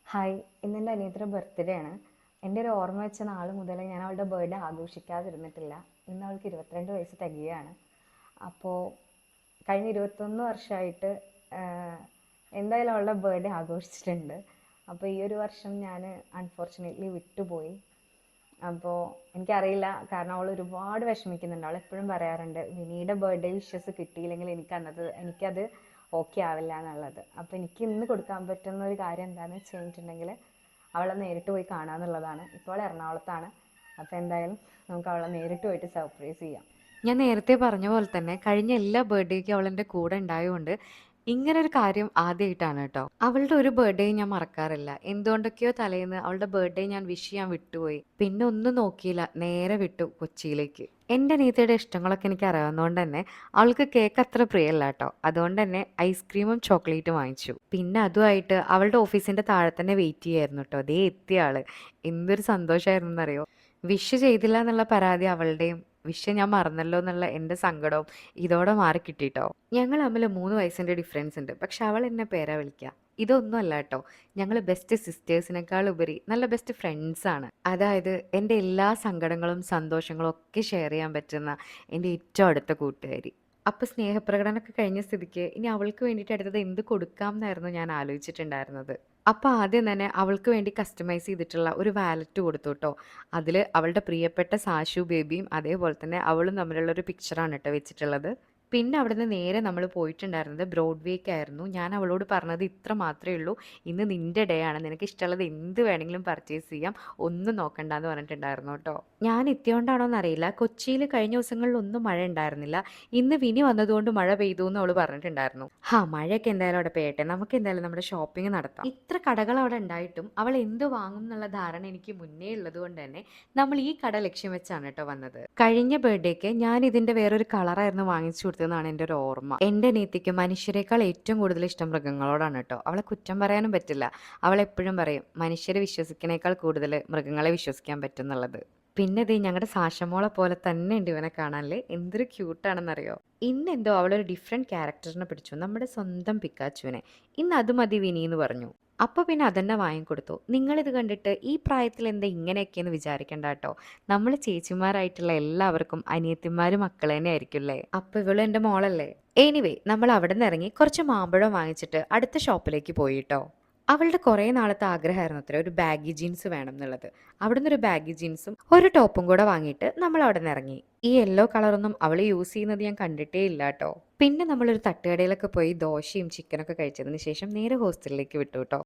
Hi, ഇന്നെൻ്റെ അനിയത്തിയുടെ birthday ആണ്. എൻ്റെ ഒരു ഓർമ്മ വെച്ച നാൾ മുതൽ ഞാൻ അവളുടെ ബർത്ത്ഡേ ആഘോഷിക്കാതിരുന്നിട്ടില്ല. ഇന്ന് അവൾക്ക് 22 വയസ്സ് തികയാണ്. അപ്പോൾ കഴിഞ്ഞ 21 വർഷമായിട്ട് എന്തായാലും അവളുടെ ബർത്ത്ഡേ ആഘോഷിച്ചിട്ടുണ്ട്. അപ്പോൾ ഈ ഒരു വർഷം ഞാൻ അൺഫോർച്ചുനേറ്റ്ലി വിട്ടുപോയി. അപ്പോൾ എനിക്കറിയില്ല, കാരണം അവൾ ഒരുപാട് വിഷമിക്കുന്നുണ്ട്. അവൾ എപ്പോഴും പറയാറുണ്ട്, വിനിയുടെ ബർത്ത്ഡേ വിഷസ് കിട്ടിയില്ലെങ്കിൽ എനിക്കത് ഓക്കെ ആവില്ല എന്നുള്ളത്. അപ്പോൾ എനിക്ക് ഇന്ന് കൊടുക്കാൻ പറ്റുന്ന ഒരു കാര്യം എന്താണെന്ന് വെച്ച് കഴിഞ്ഞിട്ടുണ്ടെങ്കിൽ അവളെ നേരിട്ട് പോയി കാണുക എന്നുള്ളതാണ്. ഇപ്പോൾ അവൾ എറണാകുളത്താണ്. അപ്പോൾ എന്തായാലും നമുക്ക് അവളെ നേരിട്ട് പോയിട്ട് സർപ്രൈസ് ചെയ്യാം. ഞാൻ നേരത്തെ പറഞ്ഞ പോലെ തന്നെ കഴിഞ്ഞ എല്ലാ ബർത്ത്ഡേക്കും അവൾ എൻ്റെ കൂടെ ഉണ്ടായതുകൊണ്ട് ഇങ്ങനൊരു കാര്യം ആദ്യമായിട്ടാണ് കേട്ടോ. അവളുടെ ഒരു ബർത്ത്ഡേയും ഞാൻ മറക്കാറില്ല. എന്തുകൊണ്ടൊക്കെയോ തലേന്ന് അവളുടെ ബർത്ത്ഡേ ഞാൻ വിഷ് ചെയ്യാൻ വിട്ടുപോയി. പിന്നെ ഒന്നും നോക്കിയില്ല, നേരെ വിട്ടു കൊച്ചിയിലേക്ക്. എൻ്റെ അനിയത്തിയുടെ ഇഷ്ടങ്ങളൊക്കെ എനിക്ക് അറിയാവുന്നതുകൊണ്ട് തന്നെ അവൾക്ക് കേക്ക് അത്ര പ്രിയമല്ല കേട്ടോ. അതുകൊണ്ട് തന്നെ ഐസ്ക്രീമും ചോക്ലേറ്റും വാങ്ങിച്ചു. പിന്നെ അതുമായിട്ട് അവളുടെ ഓഫീസിൻ്റെ താഴെ തന്നെ വെയിറ്റ് ചെയ്യായിരുന്നു കേട്ടോ. അതേ എത്തിയ ആള്. എന്തൊരു സന്തോഷമായിരുന്നു എന്നറിയോ. വിഷ് ചെയ്തില്ല എന്നുള്ള പരാതി അവളുടെയും വിഷ് ഞാൻ മറന്നല്ലോ എന്നുള്ള എൻ്റെ സങ്കടവും ഇതോടെ മാറി കിട്ടിട്ടോ. ഞങ്ങൾ തമ്മിൽ 3 വയസ്സിൻ്റെ ഡിഫറൻസ് ഉണ്ട്. പക്ഷെ അവൾ എന്നെ പേരാ വിളിക്കുക. ഇതൊന്നും അല്ല കേട്ടോ, ഞങ്ങൾ ബെസ്റ്റ് സിസ്റ്റേഴ്സിനേക്കാൾ ഉപരി നല്ല ബെസ്റ്റ് ഫ്രണ്ട്സാണ്. അതായത് എൻ്റെ എല്ലാ സങ്കടങ്ങളും സന്തോഷങ്ങളും ഒക്കെ ഷെയർ ചെയ്യാൻ പറ്റുന്ന എൻ്റെ ഏറ്റവും അടുത്ത കൂട്ടുകാരി. അപ്പോൾ സ്നേഹപ്രകടനമൊക്കെ കഴിഞ്ഞ സ്ഥിതിക്ക് ഇനി അവൾക്ക് വേണ്ടിയിട്ട് അടുത്തത് എന്ത് കൊടുക്കാം എന്നായിരുന്നു ഞാൻ ആലോചിച്ചിട്ടുണ്ടായിരുന്നത്. അപ്പോൾ ആദ്യം തന്നെ അവൾക്ക് വേണ്ടി കസ്റ്റമൈസ് ചെയ്തിട്ടുള്ള ഒരു വാലറ്റ് കൊടുത്തു കേട്ടോ. അതിൽ അവളുടെ പ്രിയപ്പെട്ട സാഷു ബേബിയും അതേപോലെ തന്നെ അവളും തമ്മിലുള്ള ഒരു പിക്ചറാണ് കേട്ടോ വെച്ചിട്ടുള്ളത്. പിന്നെ അവിടുന്ന് നേരെ നമ്മൾ പോയിട്ടുണ്ടായിരുന്നത് ബ്രോഡ്വേക്കായിരുന്നു. ഞാൻ അവളോട് പറഞ്ഞത് ഇത്ര മാത്രമേ ഉള്ളൂ, ഇന്ന് നിൻ്റെ ഡേ ആണ്, നിനക്ക് ഇഷ്ടമുള്ളത് എന്ത് വേണമെങ്കിലും പർച്ചേസ് ചെയ്യാം, ഒന്നും നോക്കണ്ടെന്ന് പറഞ്ഞിട്ടുണ്ടായിരുന്നു കേട്ടോ. ഞാൻ എത്തിയോണ്ടാണോന്ന് അറിയില്ല, കൊച്ചിയിൽ കഴിഞ്ഞ ദിവസങ്ങളിലൊന്നും മഴ ഉണ്ടായിരുന്നില്ല. ഇന്ന് വിനി വന്നതുകൊണ്ട് മഴ പെയ്തു എന്ന് അവൾ പറഞ്ഞിട്ടുണ്ടായിരുന്നു. മഴയൊക്കെ എന്തായാലും അവിടെ പെയ്യട്ടെ, നമുക്ക് എന്തായാലും നമ്മുടെ ഷോപ്പിംഗ് നടത്താം. ഇത്ര കടകൾ അവിടെ ഉണ്ടായിട്ടും അവൾ എന്ത് വാങ്ങും എന്നുള്ള ധാരണ എനിക്ക് മുന്നേ ഉള്ളത് കൊണ്ട് തന്നെ നമ്മൾ ഈ കട ലക്ഷ്യം വെച്ചാണ് കേട്ടോ വന്നത്. കഴിഞ്ഞ ബർത്ത്ഡേക്ക് ഞാൻ ഇതിന്റെ വേറൊരു കളറായിരുന്നു വാങ്ങിച്ചു കൊടുത്തതെന്നാണ് എൻ്റെ ഒരു ഓർമ്മ. എൻ്റെ നീത്തിക്ക് മനുഷ്യരെക്കാൾ ഏറ്റവും കൂടുതൽ ഇഷ്ടം മൃഗങ്ങളോടാണ് കേട്ടോ. അവളെ കുറ്റം പറയാനും പറ്റില്ല. അവൾ എപ്പോഴും പറയും മനുഷ്യരെ വിശ്വസിക്കുന്നേക്കാൾ കൂടുതൽ മൃഗങ്ങളെ വിശ്വസിക്കാൻ പറ്റും എന്നുള്ളത്. പിന്നെ ഇത് ഞങ്ങളുടെ സാഷമോളെ പോലെ തന്നെ ഉണ്ട് ഇവനെ കാണാനല്ലേ, എന്തൊരു ക്യൂട്ടാണെന്നറിയോ. ഇന്നെന്തോ അവളൊരു ഡിഫറെൻറ്റ് ക്യാരക്ടറിനെ പിടിച്ചു, നമ്മുടെ സ്വന്തം പിക്കാച്ചുവിനെ. ഇന്ന് അത് മതി വിനി എന്ന് പറഞ്ഞു. അപ്പോൾ പിന്നെ അതന്നെ വാങ്ങിക്കൊടുത്തു. നിങ്ങളിത് കണ്ടിട്ട് ഈ പ്രായത്തിൽ എന്താ ഇങ്ങനെയൊക്കെയെന്ന് വിചാരിക്കണ്ട കേട്ടോ. നമ്മൾ ചേച്ചിമാരായിട്ടുള്ള എല്ലാവർക്കും അനിയത്തിമാരും മക്കൾ തന്നെ ആയിരിക്കുമല്ലേ. അപ്പോൾ ഇവളും എൻ്റെ മോളല്ലേ. എനിവേ നമ്മൾ അവിടെ നിന്ന് ഇറങ്ങി കുറച്ച് മാമ്പഴം വാങ്ങിച്ചിട്ട് അടുത്ത ഷോപ്പിലേക്ക് പോയി കേട്ടോ. അവളുടെ കുറേ നാളത്തെ ആഗ്രഹമായിരുന്നു അത്ര ഒരു ബാഗി ജീൻസ് വേണം എന്നുള്ളത്. അവിടെ നിന്നൊരു ബാഗി ജീൻസും ഒരു ടോപ്പും കൂടെ വാങ്ങിയിട്ട് നമ്മൾ അവിടെ നിന്ന് ഇറങ്ങി. ഈ യെല്ലോ കളറൊന്നും അവൾ യൂസ് ചെയ്യുന്നത് ഞാൻ കണ്ടിട്ടേ ഇല്ല കേട്ടോ. പിന്നെ നമ്മളൊരു തട്ടുകടയിലൊക്കെ പോയി ദോശയും ചിക്കനൊക്കെ കഴിച്ചതിന് ശേഷം നേരെ ഹോസ്റ്റലിലേക്ക് വിട്ടു കേട്ടോ.